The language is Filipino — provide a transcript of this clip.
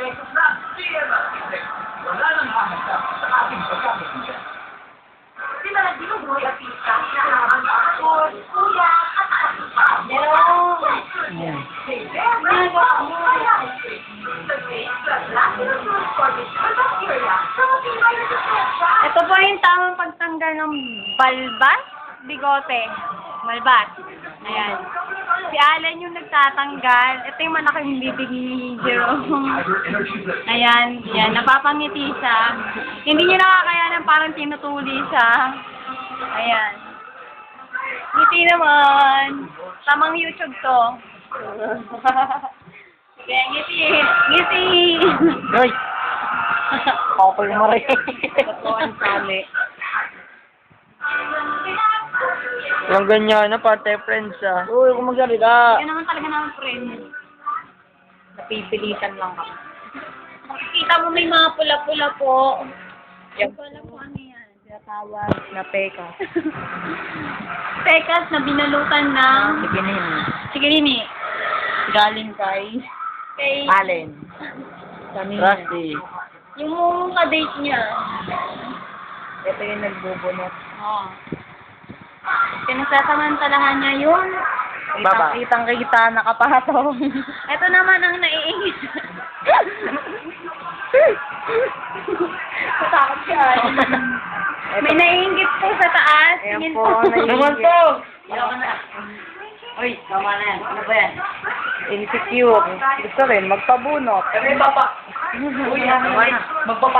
pesos na CMR Effect. Wala nang hahanap sa ating pagkakaibigan. Sila nagdinugoy at pista na ang kapatid, kuya, at ating pa. Ito po yung tamang pagtanggal ng balbas, bigote, malbas. Ayan. Si Alan yung nagtatanggal. Ito yung malaking bibig ni Jerome. Ayan, yan. Napapangiti siya. Hindi niya nakakayanan, parang tinutuli siya. Ayan. Ngiti naman. Tamang YouTube to. Sige, ngiti. Ngiti. Hoy! Kapal mo rin. Totoo ang sali. Yung ganyan na, pati friends ah. Uy, kung magsalita. Yan naman talaga naman, friend. Napipilitan lang kami. Makikita mo may mga pula-pula po. Yan pala po ano yan. Tinatawag na pekas. Pekas na binalutan ng... Sige na yun. Sige, Nini. Galing kay... Allen. Rusty. Yung ka-date niya. Ito yung nagbubunot. Oo. Pinasasamantalahan niya yung... Baba. Kitang-kita, nakapatong. Ito naman ang naiingit. Matakot siya. May naiingit po sa taas. Ayan Tingin po, naiingit. Naman to! Ayoko na. Uy, tama na yan. Ano ba yan? Insecure. Gusto rin, magpabunot. Kami papa. Uy, magpapa.